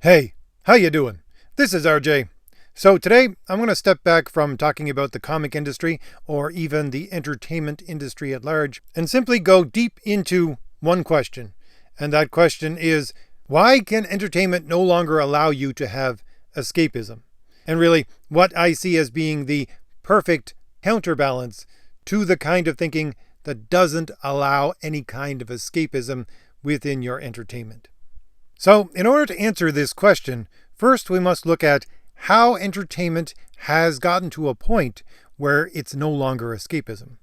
Hey, how you doing? This is RJ. So today I'm going to step back from talking about the comic industry or even the entertainment industry at large and simply go deep into one question. And that question is, why can entertainment no longer allow you to have escapism? And really, what I see as being the perfect counterbalance to the kind of thinking that doesn't allow any kind of escapism within your entertainment. So, in order to answer this question, first we must look at how entertainment has gotten to a point where it's no longer escapism.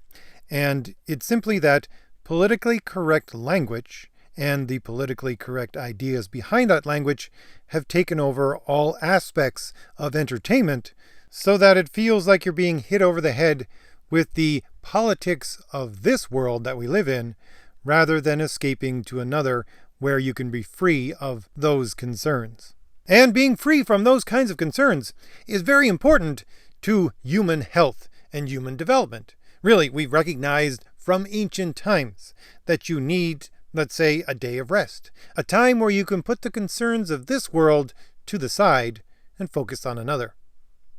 And it's simply that politically correct language and the politically correct ideas behind that language have taken over all aspects of entertainment so that it feels like you're being hit over the head with the politics of this world that we live in rather than escaping to another where you can be free of those concerns. And being free from those kinds of concerns is very important to human health and human development. Really, we've recognized from ancient times that you need, let's say, a day of rest, a time where you can put the concerns of this world to the side and focus on another.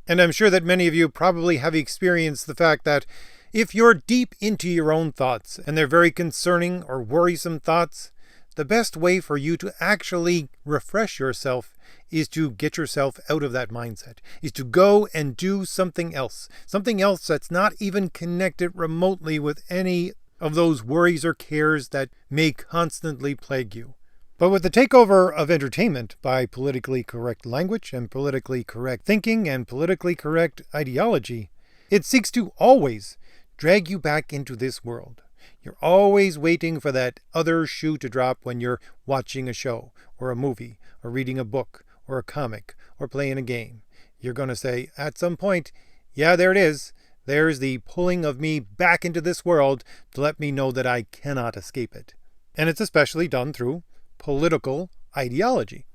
And I'm sure that many of you probably have experienced the fact that if you're deep into your own thoughts and they're very concerning or worrisome thoughts, the best way for you to actually refresh yourself is to get yourself out of that mindset, is to go and do something else that's not even connected remotely with any of those worries or cares that may constantly plague you. But with the takeover of entertainment by politically correct language and politically correct thinking and politically correct ideology, it seeks to always drag you back into this world. You're always waiting for that other shoe to drop when you're watching a show or a movie or reading a book or a comic or playing a game. You're going to say at some point, yeah, there it is. There's the pulling of me back into this world to let me know that I cannot escape it. And it's especially done through political ideology.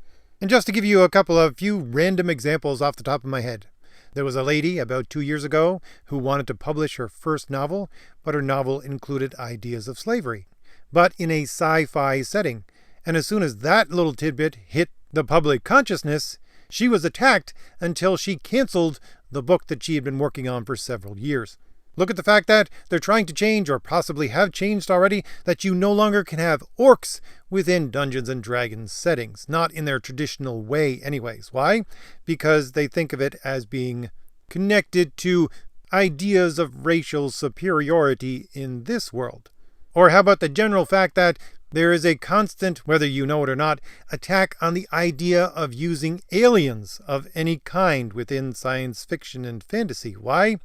And just to give you a few random examples off the top of my head. There was a lady about 2 years ago who wanted to publish her first novel, but her novel included ideas of slavery, but in a sci-fi setting. And as soon as that little tidbit hit the public consciousness, she was attacked until she canceled the book that she had been working on for several years. Look at the fact that they're trying to change, or possibly have changed already, that you no longer can have orcs within Dungeons and Dragons settings. Not in their traditional way anyways. Why? Because they think of it as being connected to ideas of racial superiority in this world. Or how about the general fact that there is a constant, whether you know it or not, attack on the idea of using aliens of any kind within science fiction and fantasy. Why?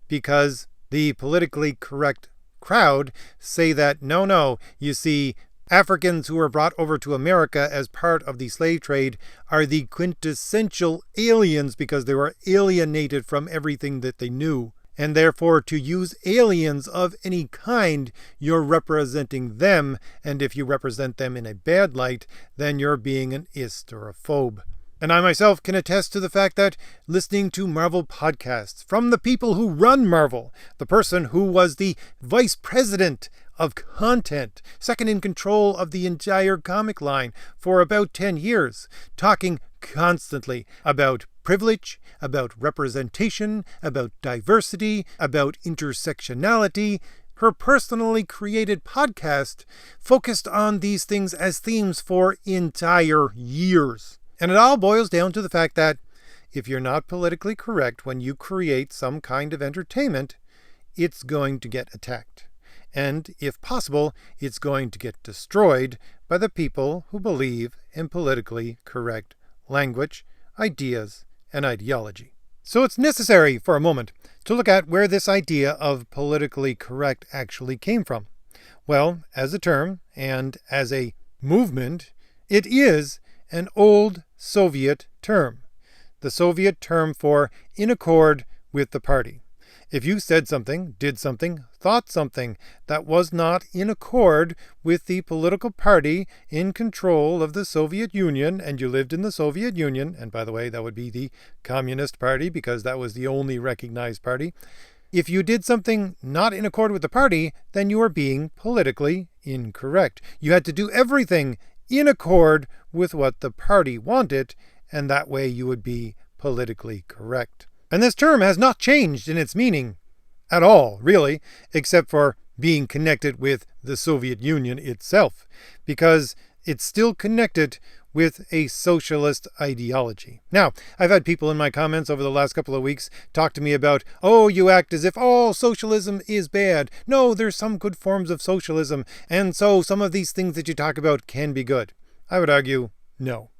Because the politically correct crowd say that, no, you see, Africans who were brought over to America as part of the slave trade are the quintessential aliens because they were alienated from everything that they knew. And therefore, to use aliens of any kind, you're representing them. And if you represent them in a bad light, then you're being an ist or a phobe. And I myself can attest to the fact that listening to Marvel podcasts from the people who run Marvel, the person who was the vice president of content, second in control of the entire comic line for about 10 years, talking constantly about privilege, about representation, about diversity, about intersectionality. Her personally created podcast focused on these things as themes for entire years. And it all boils down to the fact that if you're not politically correct when you create some kind of entertainment, it's going to get attacked. And if possible, it's going to get destroyed by the people who believe in politically correct language, ideas, and ideology. So it's necessary for a moment to look at where this idea of politically correct actually came from. Well, as a term and as a movement, it is an old Soviet term. The Soviet term for in accord with the party. If you said something, did something, thought something that was not in accord with the political party in control of the Soviet Union, and you lived in the Soviet Union, and by the way, that would be the Communist Party because that was the only recognized party. If you did something not in accord with the party, then you were being politically incorrect. You had to do everything in accord with what the party wanted, and that way you would be politically correct. And this term has not changed in its meaning at all, really, except for being connected with the Soviet Union itself, because it's still connected with a socialist ideology. Now, I've had people in my comments over the last couple of weeks talk to me about, oh, you act as if all socialism is bad. No, there's some good forms of socialism, and so some of these things that you talk about can be good. I would argue no.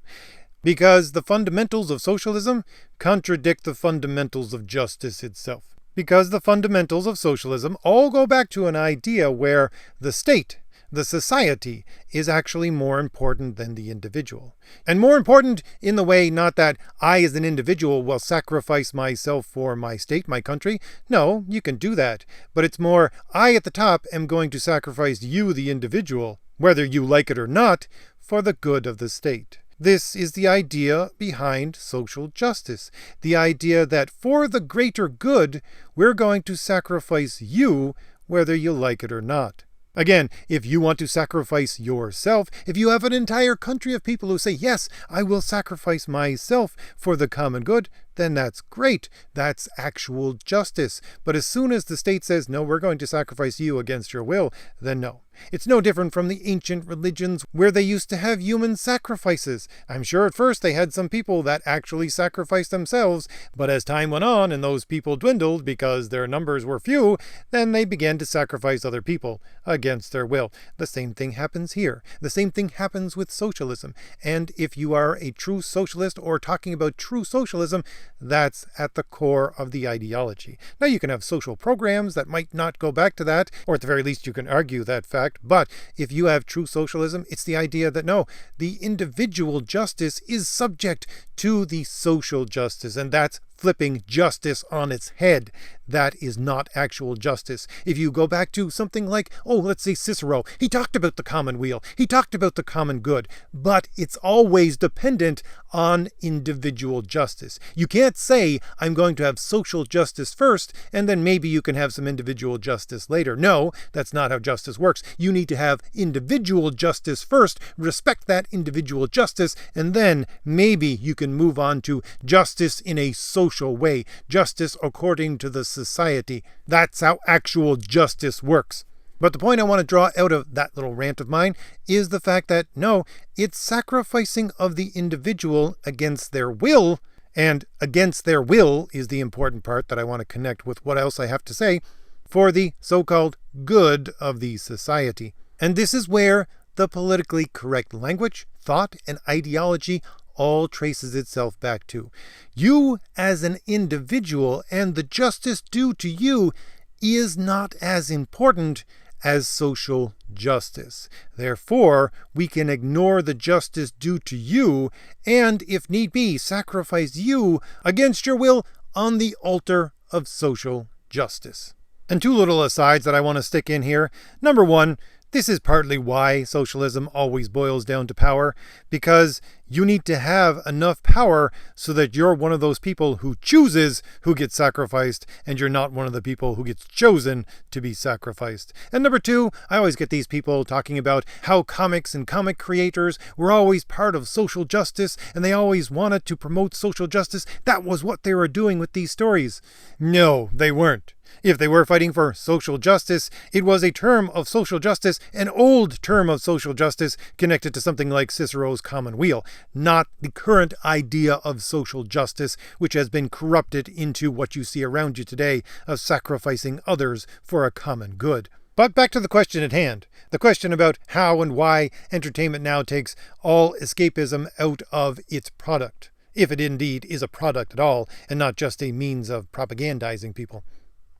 Because the fundamentals of socialism contradict the fundamentals of justice itself. Because the fundamentals of socialism all go back to an idea where the state, the society, is actually more important than the individual. And more important in the way not that I as an individual will sacrifice myself for my state, my country. No, you can do that. But it's more, I at the top am going to sacrifice you, the individual, whether you like it or not, for the good of the state. This is the idea behind social justice. The idea that for the greater good, we're going to sacrifice you, whether you like it or not. Again, if you want to sacrifice yourself, if you have an entire country of people who say, yes, I will sacrifice myself for the common good, then that's great. That's actual justice. But as soon as the state says, no, we're going to sacrifice you against your will, then no. It's no different from the ancient religions where they used to have human sacrifices. I'm sure at first they had some people that actually sacrificed themselves, but as time went on and those people dwindled because their numbers were few, then they began to sacrifice other people against their will. The same thing happens here. The same thing happens with socialism. And if you are a true socialist or talking about true socialism, that's at the core of the ideology. Now you can have social programs that might not go back to that, or at the very least you can argue that fact. But if you have true socialism, it's the idea that no, the individual justice is subject to the social justice, and that's flipping justice on its head. That is not actual justice. If you go back to something like, oh, let's say Cicero, he talked about the common weal, he talked about the common good, but it's always dependent on individual justice. You can't say, I'm going to have social justice first, and then maybe you can have some individual justice later. No, that's not how justice works. You need to have individual justice first, respect that individual justice, and then maybe you can move on to justice in a social way, justice according to the society. That's how actual justice works. But the point I want to draw out of that little rant of mine is the fact that, no, it's sacrificing of the individual against their will, and against their will is the important part that I want to connect with what else I have to say, for the so-called good of the society. And this is where the politically correct language, thought, and ideology all traces itself back to. You as an individual and the justice due to you is not as important as social justice. Therefore, we can ignore the justice due to you and, if need be, sacrifice you against your will on the altar of social justice. And two little asides that I want to stick in here. Number one, this is partly why socialism always boils down to power, because you need to have enough power so that you're one of those people who chooses who gets sacrificed, and you're not one of the people who gets chosen to be sacrificed. And number two, I always get these people talking about how comics and comic creators were always part of social justice, and they always wanted to promote social justice. That was what they were doing with these stories. No, they weren't. If they were fighting for social justice, it was a term of social justice, an old term of social justice connected to something like Cicero's common weal, not the current idea of social justice, which has been corrupted into what you see around you today of sacrificing others for a common good. But back to the question at hand, the question about how and why entertainment now takes all escapism out of its product, if it indeed is a product at all, and not just a means of propagandizing people.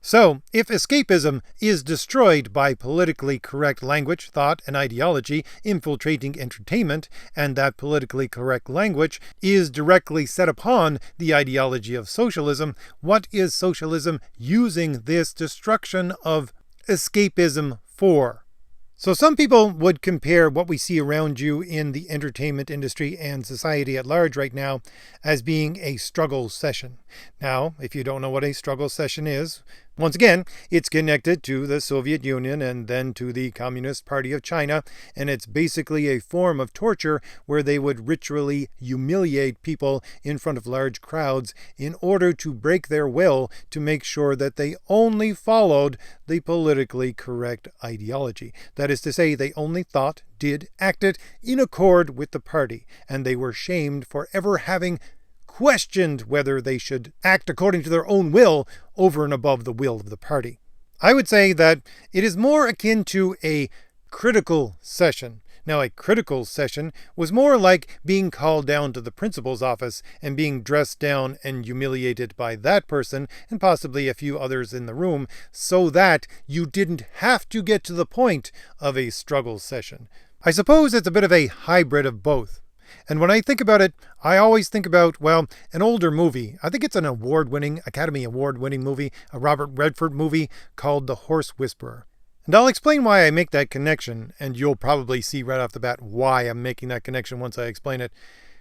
So, if escapism is destroyed by politically correct language, thought, and ideology infiltrating entertainment, and that politically correct language is directly set upon the ideology of socialism, what is socialism using this destruction of escapism for? So some people would compare what we see around you in the entertainment industry and society at large right now as being a struggle session. Now, if you don't know what a struggle session is, Once again, it's connected to the Soviet Union and then to the Communist Party of China, and it's basically a form of torture where they would ritually humiliate people in front of large crowds in order to break their will to make sure that they only followed the politically correct ideology. That is to say, they only thought, did, acted in accord with the party, and they were shamed for ever having questioned whether they should act according to their own will over and above the will of the party. I would say that it is more akin to a critical session. Now, a critical session was more like being called down to the principal's office and being dressed down and humiliated by that person and possibly a few others in the room so that you didn't have to get to the point of a struggle session. I suppose it's a bit of a hybrid of both. And when I think about it, I always think about, well, an older movie. I think it's an Academy Award-winning movie, a Robert Redford movie called The Horse Whisperer. And I'll explain why I make that connection, and you'll probably see right off the bat why I'm making that connection once I explain it.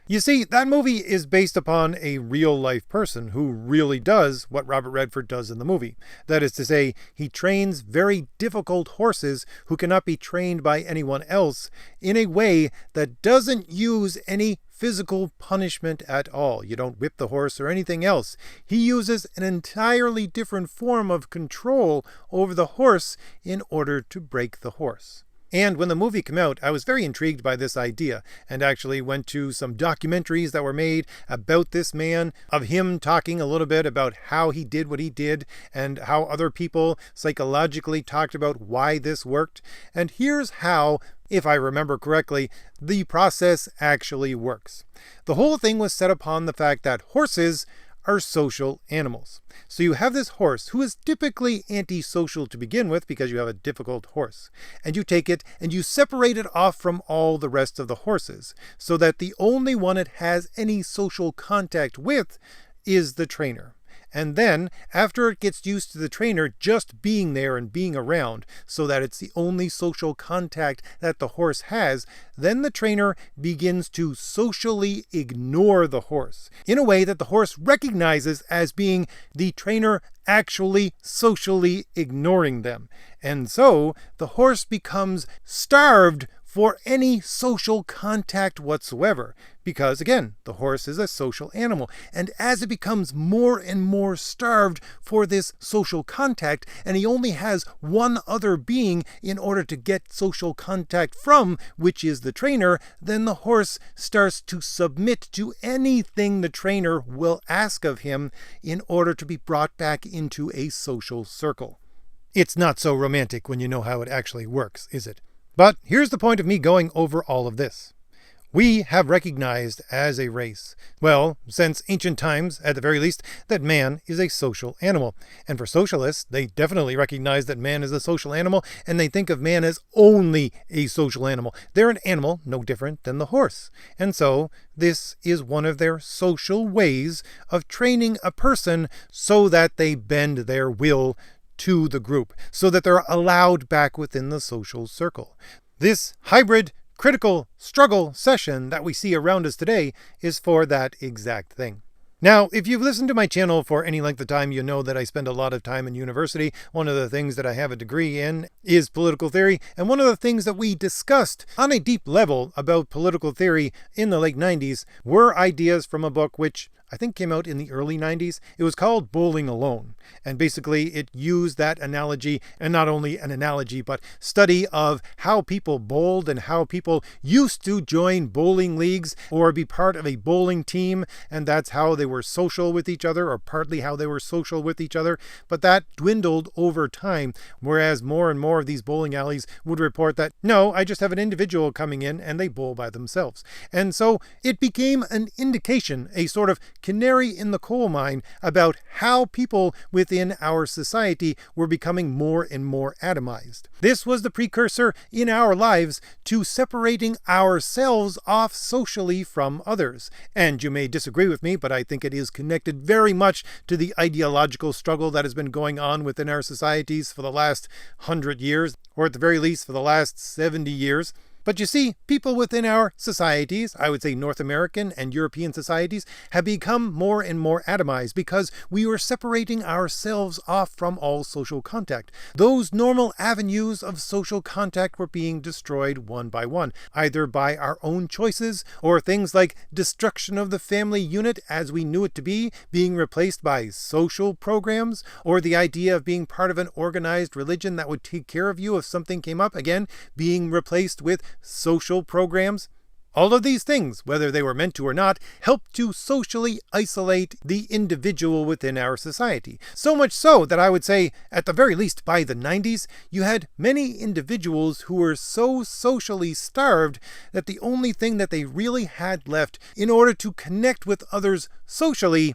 You see, that movie is based upon a real-life person who really does what Robert Redford does in the movie. That is to say, he trains very difficult horses who cannot be trained by anyone else in a way that doesn't use any physical punishment at all. You don't whip the horse or anything else. He uses an entirely different form of control over the horse in order to break the horse. And when the movie came out, I was very intrigued by this idea and actually went to some documentaries that were made about this man, of him talking a little bit about how he did what he did and how other people psychologically talked about why this worked. And here's how, if I remember correctly, the process actually works. The whole thing was set upon the fact that horses are social animals. So you have this horse who is typically antisocial to begin with because you have a difficult horse. And you take it and you separate it off from all the rest of the horses so that the only one it has any social contact with is the trainer. And then, after it gets used to the trainer just being there and being around, so that it's the only social contact that the horse has, then the trainer begins to socially ignore the horse, in a way that the horse recognizes as being the trainer actually socially ignoring them. And so, the horse becomes starved for any social contact whatsoever. Because, again, the horse is a social animal. And as it becomes more and more starved for this social contact, and he only has one other being in order to get social contact from, which is the trainer, then the horse starts to submit to anything the trainer will ask of him in order to be brought back into a social circle. It's not so romantic when you know how it actually works, is it? But here's the point of me going over all of this. We have recognized as a race, well, since ancient times at the very least, that man is a social animal. And for socialists, they definitely recognize that man is a social animal, and they think of man as only a social animal. They're an animal no different than the horse. And so this is one of their social ways of training a person so that they bend their will to the group, so that they're allowed back within the social circle. This hybrid critical struggle session that we see around us today is for that exact thing. Now, if you've listened to my channel for any length of time, you know that I spend a lot of time in university. One of the things that I have a degree in is political theory, and one of the things that we discussed on a deep level about political theory in the late 90s were ideas from a book which I think came out in the early 90s. It was called Bowling Alone. And basically it used that analogy, and not only an analogy, but study of how people bowled and how people used to join bowling leagues or be part of a bowling team. And that's how they were social with each other, or partly how they were social with each other. But that dwindled over time, whereas more and more of these bowling alleys would report that, no, I just have an individual coming in and they bowl by themselves. And so it became an indication, a sort of canary in the coal mine about how people within our society were becoming more and more atomized. This was the precursor in our lives to separating ourselves off socially from others. And you may disagree with me, but I think it is connected very much to the ideological struggle that has been going on within our societies for the last 100 years, or at the very least for the last 70 years. But you see, people within our societies, I would say North American and European societies, have become more and more atomized because we were separating ourselves off from all social contact. Those normal avenues of social contact were being destroyed one by one, either by our own choices or things like destruction of the family unit as we knew it to be, being replaced by social programs, or the idea of being part of an organized religion that would take care of you if something came up, again, being replaced with social programs. All of these things, whether they were meant to or not, help to socially isolate the individual within our society. So much so that I would say, at the very least by the 90s, you had many individuals who were so socially starved that the only thing that they really had left in order to connect with others socially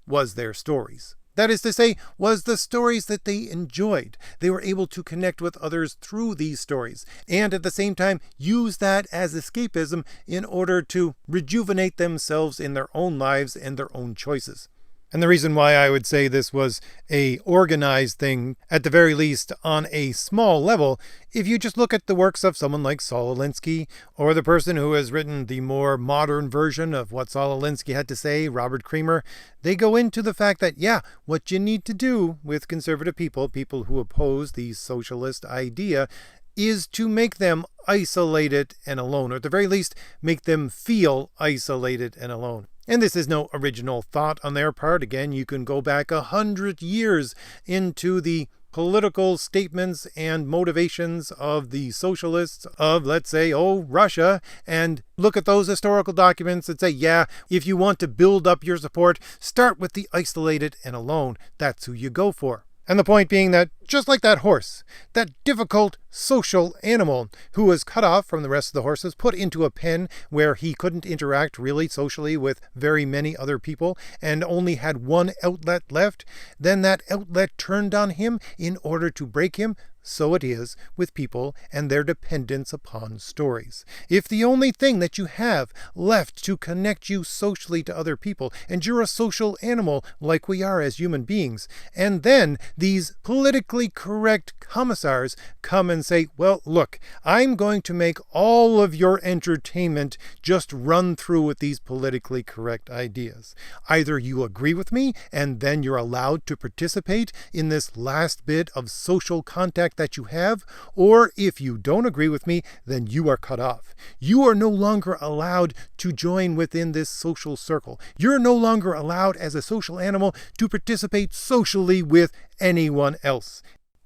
was their stories. That is to say, was the stories that they enjoyed. They were able to connect with others through these stories, and at the same time use that as escapism in order to rejuvenate themselves in their own lives and their own choices. And the reason why I would say this was a organized thing, at the very least on a small level, if you just look at the works of someone like Saul Alinsky, or the person who has written the more modern version of what Saul Alinsky had to say, Robert Creamer, they go into the fact that, yeah, what you need to do with conservative people, people who oppose the socialist idea, is to make them isolated and alone, or at the very least, make them feel isolated and alone. And this is no original thought on their part. Again, you can go back 100 years into the political statements and motivations of the socialists of, let's say, Russia, and look at those historical documents and say, yeah, if you want to build up your support, start with the isolated and alone. That's who you go for. And the point being that, just like that horse, that difficult social animal who was cut off from the rest of the horses, put into a pen where he couldn't interact really socially with very many other people and only had one outlet left, then that outlet turned on him in order to break him. So it is with people and their dependence upon stories. If the only thing that you have left to connect you socially to other people, and you're a social animal like we are as human beings, and then these politically correct commissars come and say, well, look, I'm going to make all of your entertainment just run through with these politically correct ideas. Either you agree with me, and then you're allowed to participate in this last bit of social contact that you have, or if you don't agree with me, then you are cut off. You are no longer allowed to join within this social circle. You're no longer allowed as a social animal to participate socially with anyone else.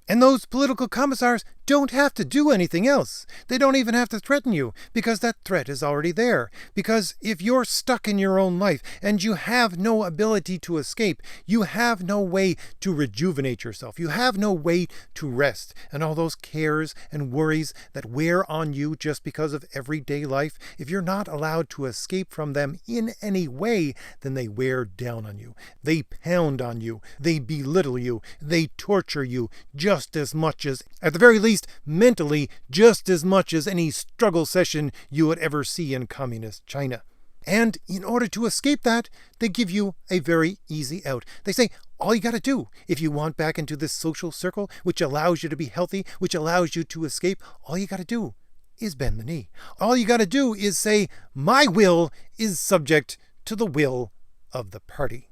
And those political commissars don't have to do anything else. They don't even have to threaten you, because that threat is already there. Because if you're stuck in your own life and you have no ability to escape, you have no way to rejuvenate yourself. You have no way to rest. And all those cares and worries that wear on you just because of everyday life, if you're not allowed to escape from them in any way, then they wear down on you. They pound on you. They belittle you. They torture you just as much as, at the very least, mentally, just as much as any struggle session you would ever see in communist China. And in order to escape that, they give you a very easy out. They say, all you got to do, if you want back into this social circle, which allows you to be healthy, which allows you to escape, all you got to do is bend the knee. All you got to do is say, my will is subject to the will of the party.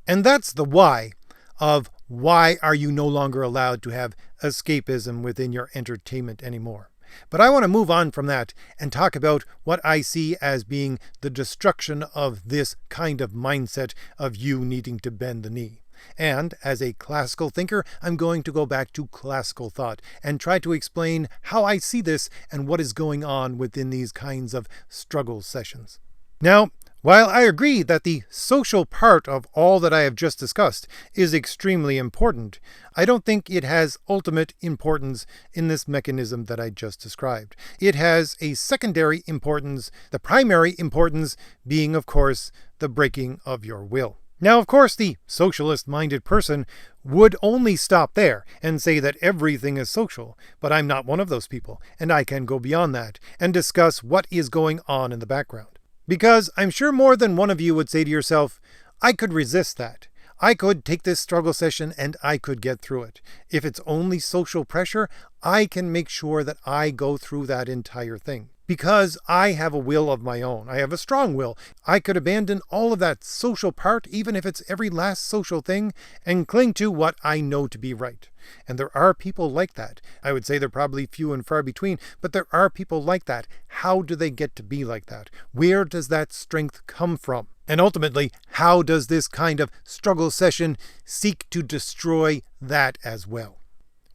And that's the why of why are you no longer allowed to have escapism within your entertainment anymore. But I want to move on from that and talk about what I see as being the destruction of this kind of mindset of you needing to bend the knee. And as a classical thinker, I'm going to go back to classical thought and try to explain how I see this and what is going on within these kinds of struggle sessions. Now, while I agree that the social part of all that I have just discussed is extremely important, I don't think it has ultimate importance in this mechanism that I just described. It has a secondary importance, the primary importance being, of course, the breaking of your will. Now, of course, the socialist-minded person would only stop there and say that everything is social, but I'm not one of those people, and I can go beyond that and discuss what is going on in the background. Because I'm sure more than one of you would say to yourself, I could resist that. I could take this struggle session and I could get through it. If it's only social pressure, I can make sure that I go through that entire thing. because I have a will of my own. I have a strong will. I could abandon all of that social part, even if it's every last social thing, and cling to what I know to be right. And there are people like that. I would say they're probably few and far between, but there are people like that. How do they get to be like that? Where does that strength come from? And ultimately, how does this kind of struggle session seek to destroy that as well?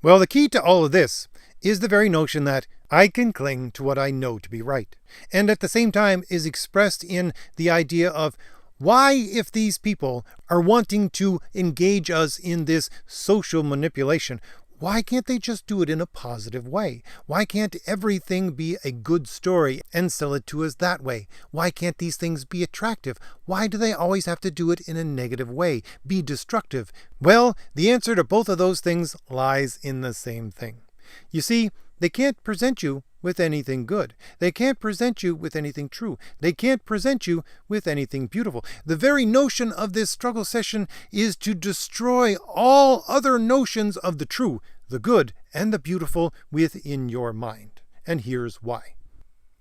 Well, the key to all of this is the very notion that I can cling to what I know to be right. And at the same time is expressed in the idea of why, if these people are wanting to engage us in this social manipulation, why can't they just do it in a positive way? Why can't everything be a good story and sell it to us that way? Why can't these things be attractive? Why do they always have to do it in a negative way, be destructive? Well, the answer to both of those things lies in the same thing. You see, they can't present you with anything good. They can't present you with anything true. They can't present you with anything beautiful. The very notion of this struggle session is to destroy all other notions of the true, the good, and the beautiful within your mind. And here's why.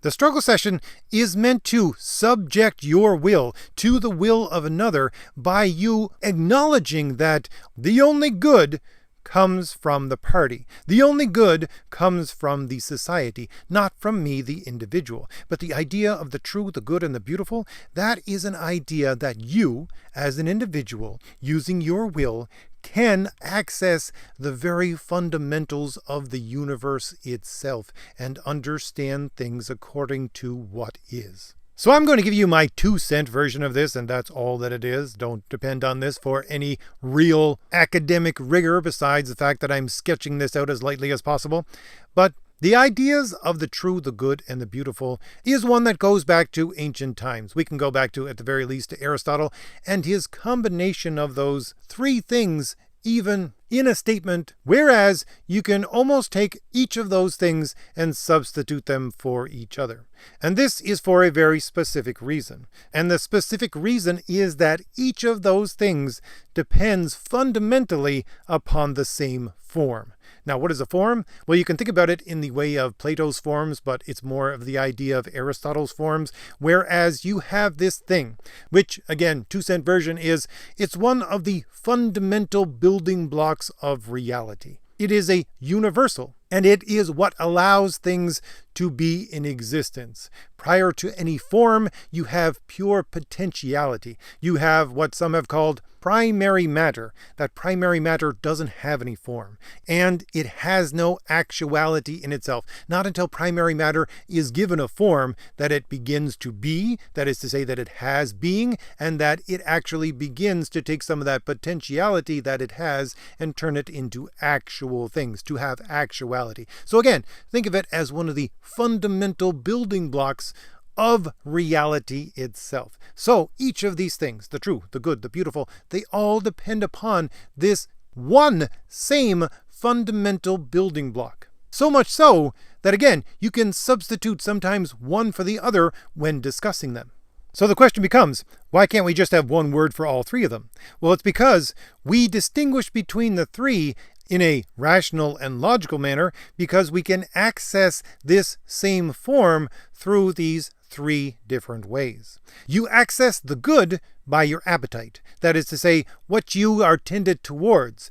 The struggle session is meant to subject your will to the will of another by you acknowledging that the only good comes from the party. The only good comes from the society, not from me, the individual. But the idea of the true, the good, and the beautiful, that is an idea that you, as an individual, using your will, can access the very fundamentals of the universe itself and understand things according to what is. So I'm going to give you my 2-cent version of this, and that's all that it is. Don't depend on this for any real academic rigor besides the fact that I'm sketching this out as lightly as possible. But the ideas of the true, the good, and the beautiful is one that goes back to ancient times. We can go back to, at the very least, to Aristotle and his combination of those three things even in a statement, whereas you can almost take each of those things and substitute them for each other. And this is for a very specific reason. And the specific reason is that each of those things depends fundamentally upon the same form. Now, what is a form? Well, you can think about it in the way of Plato's forms, but it's more of the idea of Aristotle's forms, whereas you have this thing, which, again, 2-cent version is, it's one of the fundamental building blocks of reality. It is a universal, and it is what allows things to be in existence. Prior to any form, you have pure potentiality. You have what some have called primary matter. That primary matter doesn't have any form, and it has no actuality in itself. Not until primary matter is given a form that it begins to be, that is to say that it has being, and that it actually begins to take some of that potentiality that it has and turn it into actual things, to have actuality. So again, think of it as one of the fundamental building blocks of reality itself. So each of these things, the true, the good, the beautiful, they all depend upon this one same fundamental building block. So much so that, again, you can substitute sometimes one for the other when discussing them. So the question becomes, why can't we just have one word for all three of them? Well, it's because we distinguish between the three in a rational and logical manner because we can access this same form through these three different ways. You access the good by your appetite. That is to say, what you are tended towards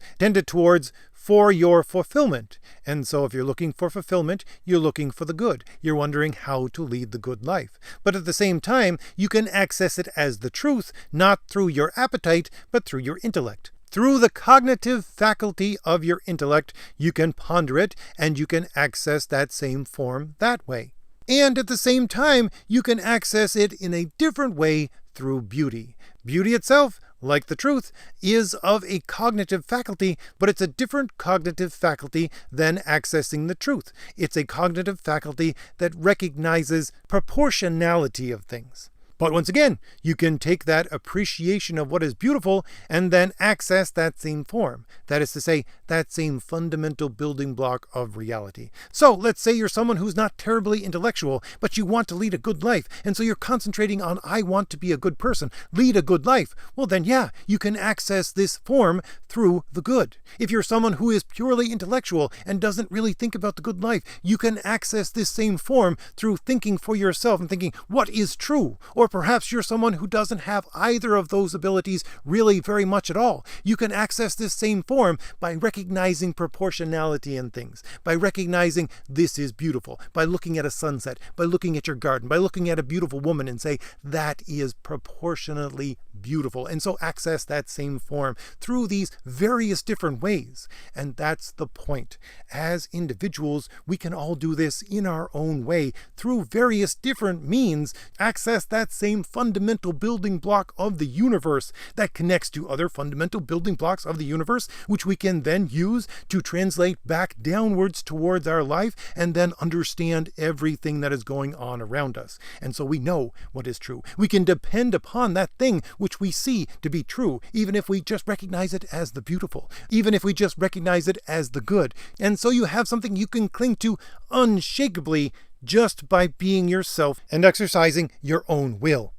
for your fulfillment. And so if you're looking for fulfillment, you're looking for the good. You're wondering how to lead the good life. But at the same time, you can access it as the truth, not through your appetite, but through your intellect. Through the cognitive faculty of your intellect, you can ponder it, and you can access that same form that way. And at the same time, you can access it in a different way through beauty. Beauty itself, like the truth, is of a cognitive faculty, but it's a different cognitive faculty than accessing the truth. It's a cognitive faculty that recognizes proportionality of things. But once again, you can take that appreciation of what is beautiful and then access that same form. That is to say, that same fundamental building block of reality. So let's say you're someone who's not terribly intellectual, but you want to lead a good life. And so you're concentrating on, I want to be a good person, lead a good life. Well, then, yeah, you can access this form through the good. If you're someone who is purely intellectual and doesn't really think about the good life, you can access this same form through thinking for yourself and thinking, what is true? Or perhaps you're someone who doesn't have either of those abilities really very much at all. You can access this same form by recognizing proportionality in things, by recognizing this is beautiful, by looking at a sunset, by looking at your garden, by looking at a beautiful woman and say, that is proportionately beautiful. And so access that same form through these various different ways. And that's the point. As individuals, we can all do this in our own way through various different means, access that same fundamental building block of the universe that connects to other fundamental building blocks of the universe, which we can then use to translate back downwards towards our life and then understand everything that is going on around us. And so we know what is true. We can depend upon that thing which we see to be true, even if we just recognize it as the beautiful, even if we just recognize it as the good. And so you have something you can cling to unshakably just by being yourself and exercising your own will.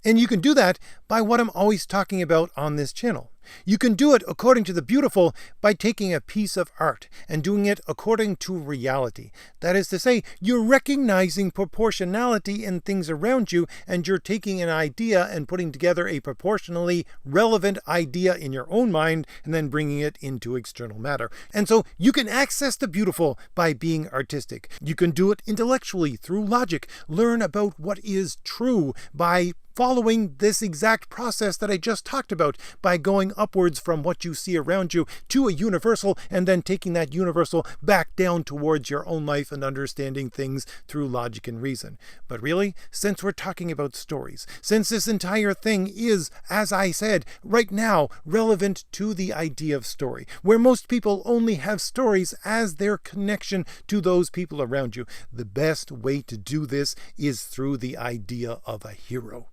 And you can do that by what I'm always talking about on this channel. You can do it according to the beautiful by taking a piece of art and doing it according to reality. That is to say, you're recognizing proportionality in things around you, and you're taking an idea and putting together a proportionally relevant idea in your own mind and then bringing it into external matter. And so you can access the beautiful by being artistic. You can do it intellectually through logic. Learn about what is true by following this exact process that I just talked about, by going upwards from what you see around you to a universal and then taking that universal back down towards your own life and understanding things through logic and reason. But really, since we're talking about stories, since this entire thing is, as I said, right now relevant to the idea of story, where most people only have stories as their connection to those people around you, the best way to do this is through the idea of a hero.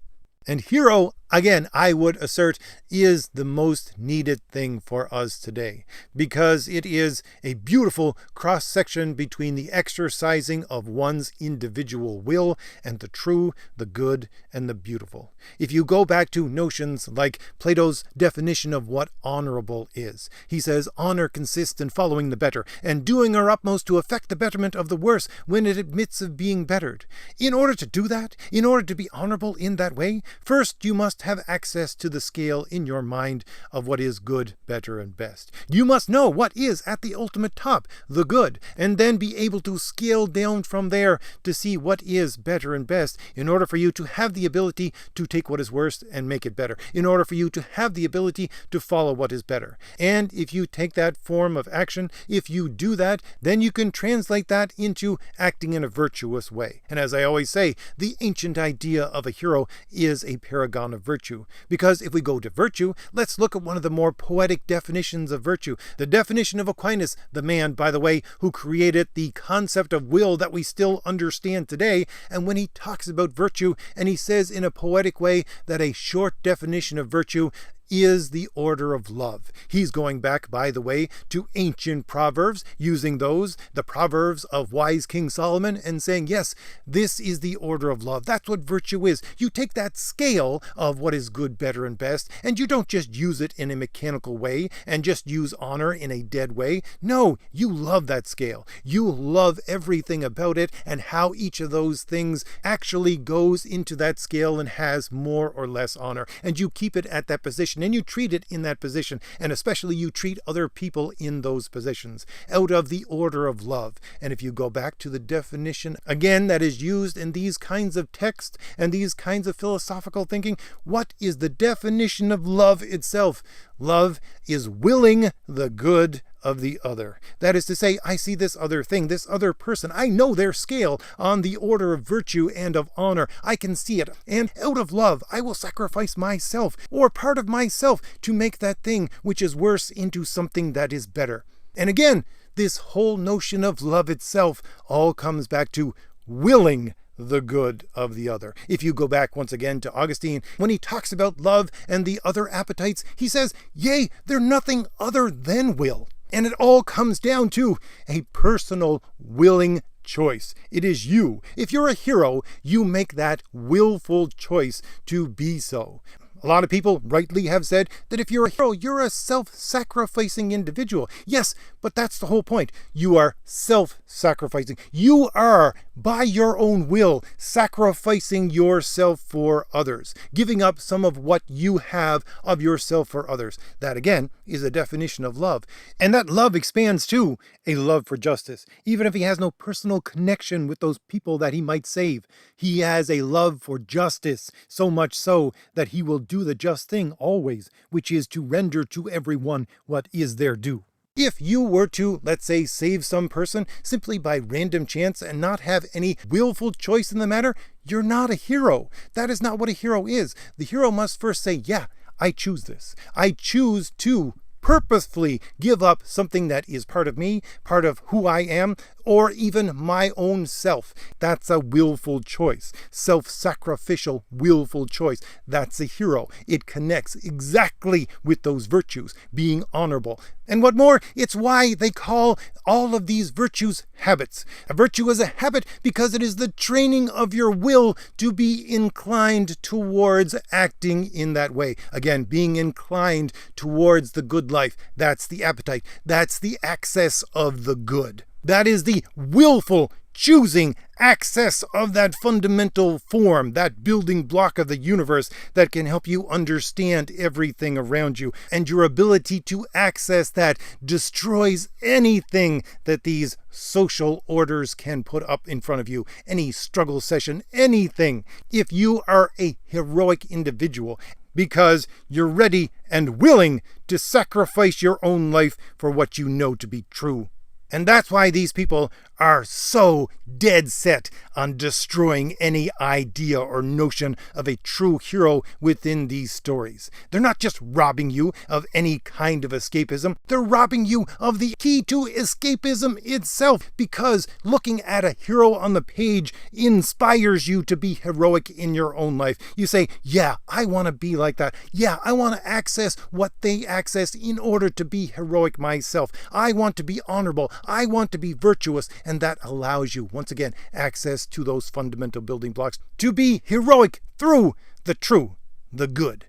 And hero, again, I would assert, is the most needed thing for us today, because it is a beautiful cross-section between the exercising of one's individual will and the true, the good, and the beautiful. If you go back to notions like Plato's definition of what honorable is, he says, honor consists in following the better and doing our utmost to effect the betterment of the worse when it admits of being bettered. In order to do that, in order to be honorable in that way, first, you must have access to the scale in your mind of what is good, better, and best. You must know what is at the ultimate top, the good, and then be able to scale down from there to see what is better and best in order for you to have the ability to take what is worst and make it better, in order for you to have the ability to follow what is better. And if you take that form of action, if you do that, then you can translate that into acting in a virtuous way. And as I always say, the ancient idea of a hero is a paragon of virtue. Because if we go to virtue, let's look at one of the more poetic definitions of virtue. The definition of Aquinas, the man, by the way, who created the concept of will that we still understand today. And when he talks about virtue, and he says in a poetic way that a short definition of virtue is the order of love. He's going back, by the way, to ancient proverbs, using those, the proverbs of wise King Solomon, and saying, yes, this is the order of love. That's what virtue is. You take that scale of what is good, better, and best, and you don't just use it in a mechanical way and just use honor in a dead way. No, you love that scale. You love everything about it and how each of those things actually goes into that scale and has more or less honor. And you keep it at that position. And you treat it in that position, and especially you treat other people in those positions, out of the order of love. And if you go back to the definition, again, that is used in these kinds of texts and these kinds of philosophical thinking, what is the definition of love itself? Love is willing the good of the other. That is to say, I see this other thing, this other person. I know their scale on the order of virtue and of honor. I can see it. And out of love, I will sacrifice myself or part of myself to make that thing which is worse into something that is better. And again, this whole notion of love itself all comes back to willing the good of the other. If you go back once again to Augustine, when he talks about love and the other appetites, he says, yea, they're nothing other than will. And it all comes down to a personal willing choice. It is you. If you're a hero, you make that willful choice to be so. A lot of people rightly have said that if you're a hero, you're a self-sacrificing individual. Yes, but that's the whole point. You are self-sacrificing. You are, by your own will, sacrificing yourself for others, giving up some of what you have of yourself for others. That, again, is a definition of love. And that love expands to a love for justice. Even if he has no personal connection with those people that he might save, he has a love for justice, so much so that he will do the just thing always, which is to render to everyone what is their due. If you were to, let's say, save some person simply by random chance and not have any willful choice in the matter, you're not a hero. That is not what a hero is. The hero must first say, yeah, I choose this. I choose to purposefully give up something that is part of me, part of who I am, or even my own self. That's a willful choice. Self-sacrificial, willful choice. That's a hero. It connects exactly with those virtues, being honorable. And what more, it's why they call all of these virtues habits. A virtue is a habit because it is the training of your will to be inclined towards acting in that way. Again, being inclined towards the good life. That's the appetite. That's the access of the good. That is the willful choosing access of that fundamental form, that building block of the universe that can help you understand everything around you. And your ability to access that destroys anything that these social orders can put up in front of you. Any struggle session, anything. If you are a heroic individual, because you're ready and willing to sacrifice your own life for what you know to be true. And that's why these people are so dead set on destroying any idea or notion of a true hero within these stories. They're not just robbing you of any kind of escapism, they're robbing you of the key to escapism itself, because looking at a hero on the page inspires you to be heroic in your own life. You say, yeah, I want to be like that. Yeah, I want to access what they access in order to be heroic myself. I want to be honorable. I want to be virtuous. And that allows you, once again, access to those fundamental building blocks to be heroic through the true, the good,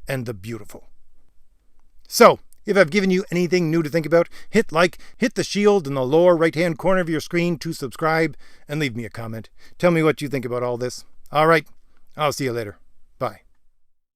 and the beautiful. So, if I've given you anything new to think about, hit like, hit the shield in the lower right-hand corner of your screen to subscribe, and leave me a comment. Tell me what you think about all this. All right, I'll see you later. Bye.